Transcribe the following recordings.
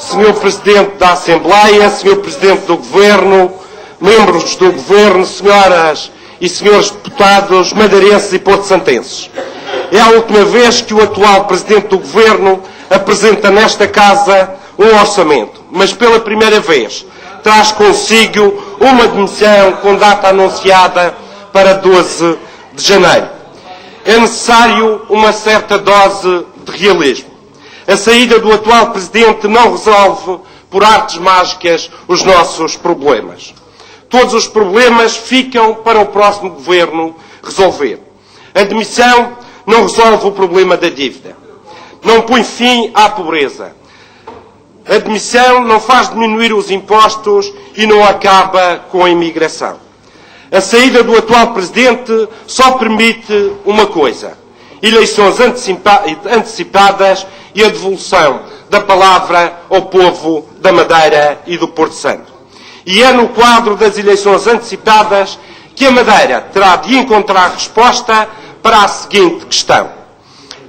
Senhor Presidente da Assembleia, Senhor Presidente do Governo, membros do Governo, senhoras e senhores deputados madeirenses e porto-santenses. É a última vez que o atual Presidente do Governo apresenta nesta Casa um orçamento, mas pela primeira vez traz consigo uma demissão com data anunciada para 12 de janeiro. É necessário uma certa dose de realismo. A saída do atual Presidente não resolve, por artes mágicas, os nossos problemas. Todos os problemas ficam para o próximo Governo resolver. A demissão não resolve o problema da dívida. Não põe fim à pobreza. A demissão não faz diminuir os impostos e não acaba com a imigração. A saída do atual Presidente só permite uma coisa: eleições antecipadas e a devolução da palavra ao povo da Madeira e do Porto Santo. E é no quadro das eleições antecipadas que a Madeira terá de encontrar resposta para a seguinte questão: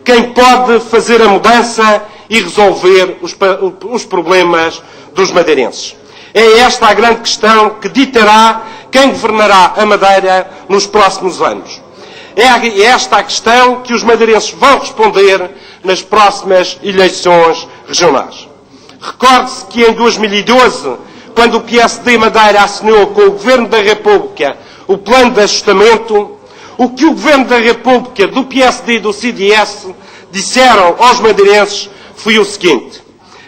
quem pode fazer a mudança e resolver os problemas dos madeirenses? É esta a grande questão que ditará quem governará a Madeira nos próximos anos. É esta a questão que os madeirenses vão responder nas próximas eleições regionais. Recorde-se que em 2012, quando o PSD Madeira assinou com o Governo da República o plano de ajustamento, o que o Governo da República, do PSD e do CDS disseram aos madeirenses foi o seguinte: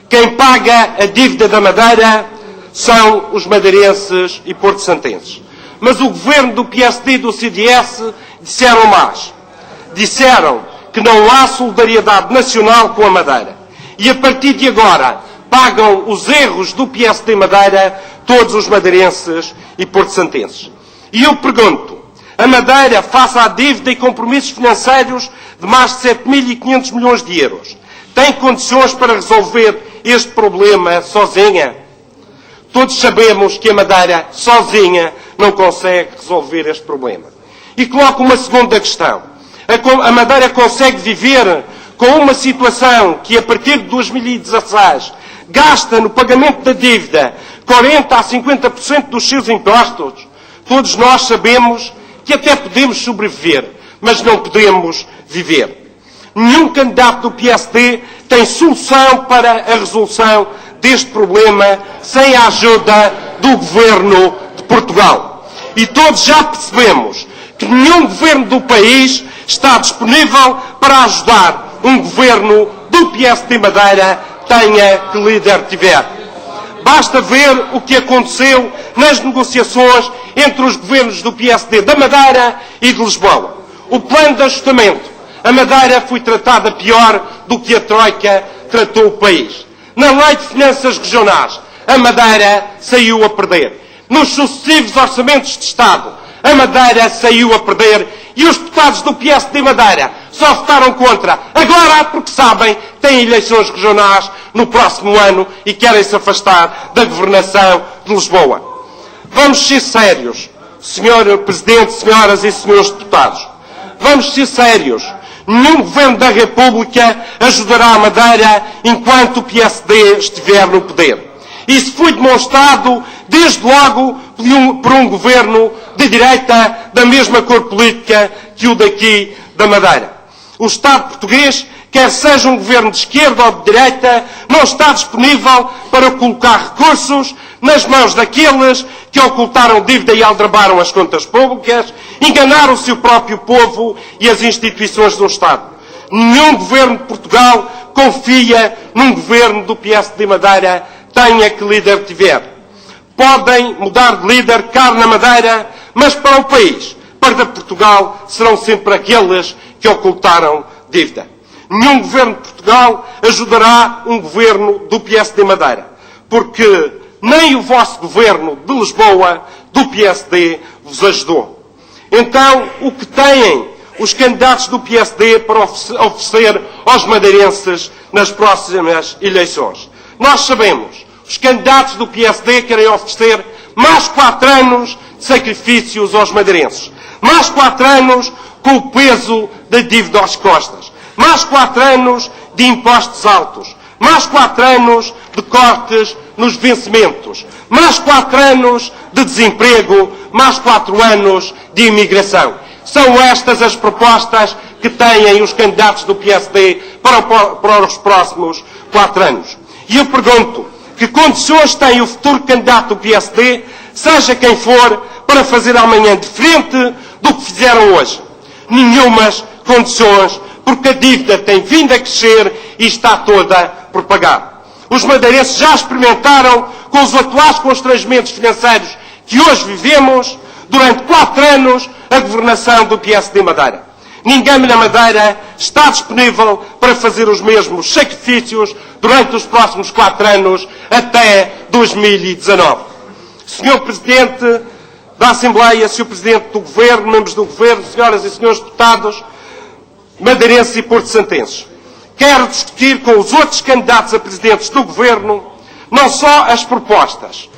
quem paga a dívida da Madeira são os madeirenses e porto-santenses. Mas o Governo do PSD e do CDS disseram mais. Disseram que não há solidariedade nacional com a Madeira. E a partir de agora pagam os erros do PSD Madeira todos os madeirenses e porto-santenses. E eu pergunto: a Madeira, face à dívida e compromissos financeiros de mais de 7.500 milhões de euros, tem condições para resolver este problema sozinha? Todos sabemos que a Madeira sozinha não consegue resolver este problema. E coloco uma segunda questão. A Madeira consegue viver com uma situação que, a partir de 2016, gasta no pagamento da dívida 40% a 50% dos seus impostos? Todos nós sabemos que até podemos sobreviver, mas não podemos viver. Nenhum candidato do PSD tem solução para a resolução deste problema sem a ajuda do Governo de Portugal. E todos já percebemos que nenhum governo do país está disponível para ajudar um governo do PSD Madeira, tenha que líder tiver. Basta ver o que aconteceu nas negociações entre os governos do PSD da Madeira e de Lisboa. O plano de ajustamento. A Madeira foi tratada pior do que a Troika tratou o país. Na Lei de Finanças Regionais, a Madeira saiu a perder. Nos sucessivos orçamentos de Estado, a Madeira saiu a perder e os deputados do PSD Madeira só votaram contra. Agora, porque sabem, têm eleições regionais no próximo ano e querem se afastar da governação de Lisboa. Vamos ser sérios, Sr. Presidente, senhoras e senhores deputados. Vamos ser sérios. Nenhum Governo da República ajudará a Madeira enquanto o PSD estiver no poder. Isso foi demonstrado, desde logo, por um Governo de direita da mesma cor política que o daqui da Madeira. O Estado português, quer seja um Governo de esquerda ou de direita, não está disponível para colocar recursos nas mãos daqueles que ocultaram dívida e aldrabaram as contas públicas, enganaram o seu próprio povo e as instituições do Estado. Nenhum Governo de Portugal confia num Governo do PSD Madeira, tenha que líder tiver. Podem mudar de líder cá na Madeira, mas para o país, para Portugal, serão sempre aqueles que ocultaram dívida. Nenhum Governo de Portugal ajudará um Governo do PSD Madeira, porque nem o vosso Governo de Lisboa, do PSD, vos ajudou. Então, o que têm os candidatos do PSD para oferecer aos madeirenses nas próximas eleições? Nós sabemos, os candidatos do PSD querem oferecer mais 4 anos de sacrifícios aos madeirenses. Mais 4 anos com o peso da dívida às costas. Mais 4 anos de impostos altos. Mais 4 anos de cortes nos vencimentos. Mais 4 anos de desemprego. Mais 4 anos de imigração. São estas as propostas que têm os candidatos do PSD para os próximos 4 anos. E eu pergunto, que condições tem o futuro candidato do PSD, seja quem for, para fazer amanhã diferente do que fizeram hoje? Nenhumas condições, porque a dívida tem vindo a crescer e está toda por pagar. Os madeirenses já experimentaram, com os atuais constrangimentos financeiros que hoje vivemos, durante 4 anos, a governação do PSD Madeira. Ninguém na Madeira está disponível para fazer os mesmos sacrifícios durante os próximos 4 anos, até 2019. Senhor Presidente da Assembleia, Senhor Presidente do Governo, membros do Governo, senhoras e senhores deputados, madeirenses e porto-santenses, quero discutir com os outros candidatos a presidentes do Governo não só as propostas,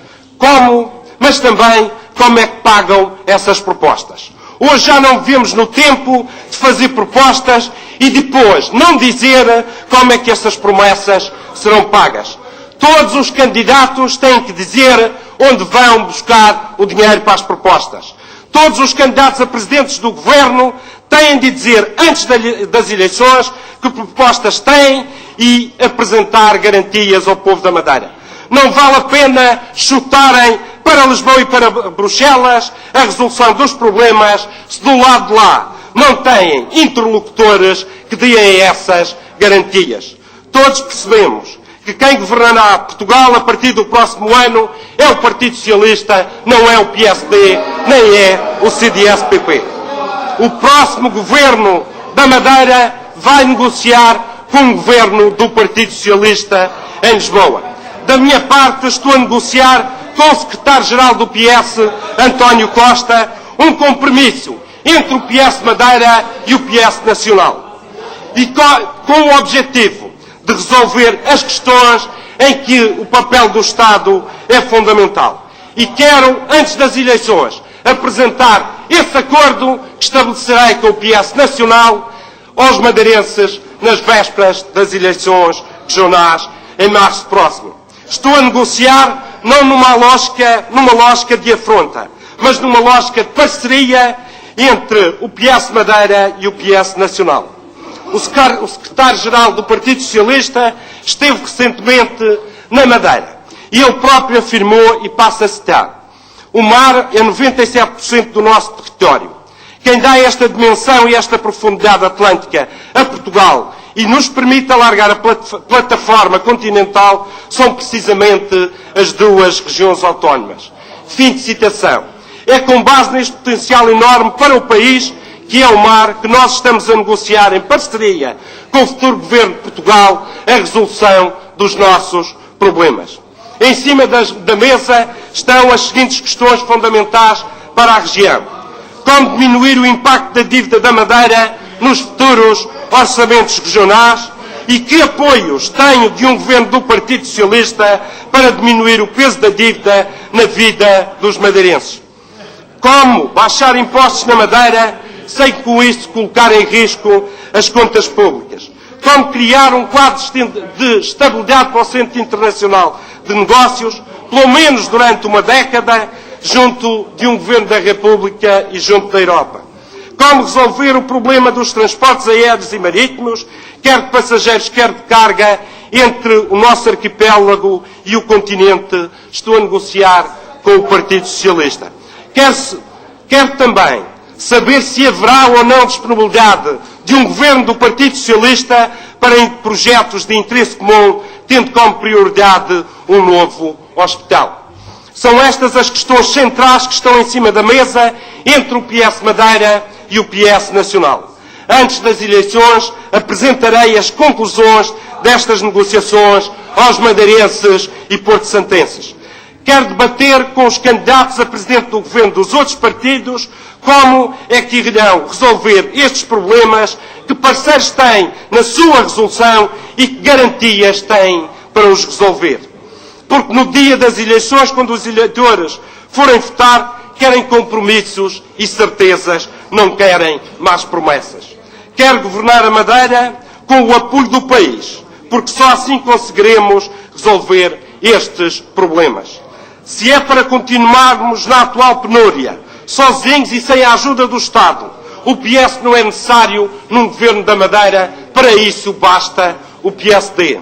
mas também como é que pagam essas propostas. Hoje já não vivemos no tempo de fazer propostas e depois não dizer como é que essas promessas serão pagas. Todos os candidatos têm que dizer onde vão buscar o dinheiro para as propostas. Todos os candidatos a presidentes do Governo têm de dizer, antes das eleições, que propostas têm e apresentar garantias ao povo da Madeira. Não vale a pena chutarem para Lisboa e para Bruxelas a resolução dos problemas se do lado de lá não têm interlocutores que deem essas garantias. Todos percebemos que quem governará Portugal a partir do próximo ano é o Partido Socialista, não é o PSD, nem é o CDS-PP. O próximo governo da Madeira vai negociar com o governo do Partido Socialista em Lisboa. Da minha parte, estou a negociar com o secretário-geral do PS, António Costa, um compromisso entre o PS Madeira e o PS Nacional. E com o objetivo de resolver as questões em que o papel do Estado é fundamental. E quero, antes das eleições, apresentar esse acordo que estabelecerei com o PS Nacional aos madeirenses nas vésperas das eleições regionais em março próximo. Estou a negociar não numa lógica de afronta, mas numa lógica de parceria entre o PS Madeira e o PS Nacional. O secretário-geral do Partido Socialista esteve recentemente na Madeira e ele próprio afirmou, e passo a citar, o mar é 97% do nosso território. Quem dá esta dimensão e esta profundidade atlântica a Portugal e nos permite alargar a plataforma continental são precisamente as duas regiões autónomas. Fim de citação. É com base neste potencial enorme para o país, que é o mar, que nós estamos a negociar em parceria com o futuro Governo de Portugal a resolução dos nossos problemas. Em cima da mesa estão as seguintes questões fundamentais para a região. Como diminuir o impacto da dívida da Madeira nos futuros orçamentos regionais e que apoios tenho de um governo do Partido Socialista para diminuir o peso da dívida na vida dos madeirenses. Como baixar impostos na Madeira sem com isso colocar em risco as contas públicas. Como criar um quadro de estabilidade para o Centro Internacional de Negócios, pelo menos durante uma década, junto de um Governo da República e junto da Europa. Como resolver o problema dos transportes aéreos e marítimos, quer de passageiros, quer de carga, entre o nosso arquipélago e o continente. Estou a negociar com o Partido Socialista. Quero também saber se haverá ou não disponibilidade de um governo do Partido Socialista para projetos de interesse comum, tendo como prioridade um novo hospital. São estas as questões centrais que estão em cima da mesa entre o PS Madeira e o PS Nacional. Antes das eleições, apresentarei as conclusões destas negociações aos madeirenses e porto-santenses. Quero debater com os candidatos a presidente do governo dos outros partidos como é que irão resolver estes problemas, que parceiros têm na sua resolução e que garantias têm para os resolver. Porque no dia das eleições, quando os eleitores forem votar, querem compromissos e certezas, não querem más promessas. Quero governar a Madeira com o apoio do país, porque só assim conseguiremos resolver estes problemas. Se é para continuarmos na atual penúria, sozinhos e sem a ajuda do Estado, o PS não é necessário num governo da Madeira, para isso basta o PSD.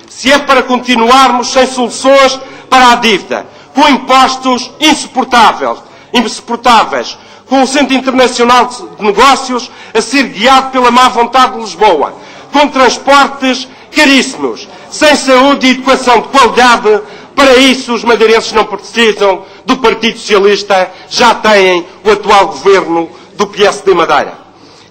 Se é para continuarmos sem soluções para a dívida, com impostos insuportáveis, com o Centro Internacional de Negócios a ser guiado pela má vontade de Lisboa, com transportes caríssimos, sem saúde e educação de qualidade, para isso os madeirenses não precisam do Partido Socialista, já têm o atual governo do PSD Madeira.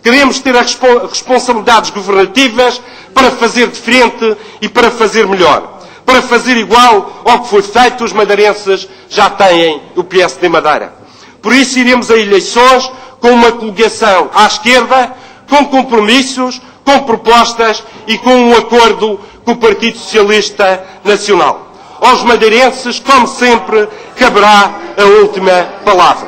Queremos ter as responsabilidades governativas para fazer diferente e para fazer melhor. Para fazer igual ao que foi feito, os madeirenses já têm o PSD Madeira. Por isso iremos a eleições com uma coligação à esquerda, com compromissos, com propostas e com um acordo com o Partido Socialista Nacional. Aos madeirenses, como sempre, caberá a última palavra.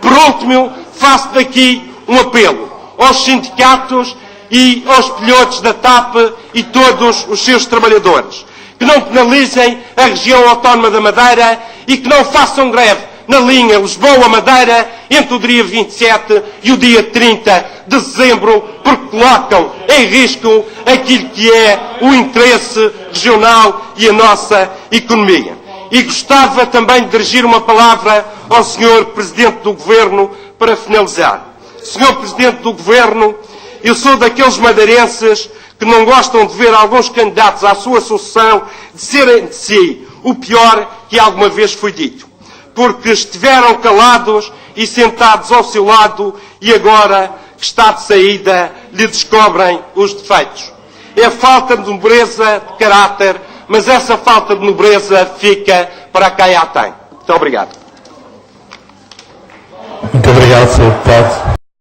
Por último, faço daqui um apelo aos sindicatos e aos pilotos da TAP e todos os seus trabalhadores, que não penalizem a região autónoma da Madeira e que não façam greve na linha Lisboa-Madeira entre o dia 27 e o dia 30 de dezembro, porque colocam em risco aquilo que é o interesse regional e a nossa economia. E gostava também de dirigir uma palavra ao Sr. Presidente do Governo para finalizar. Sr. Presidente do Governo, eu sou daqueles madeirenses que não gostam de ver alguns candidatos à sua sucessão serem de si o pior que alguma vez foi dito. Porque estiveram calados e sentados ao seu lado e agora que está de saída lhe descobrem os defeitos. É falta de nobreza de caráter, mas essa falta de nobreza fica para quem a tem. Muito obrigado. Muito obrigado, Sr. Deputado.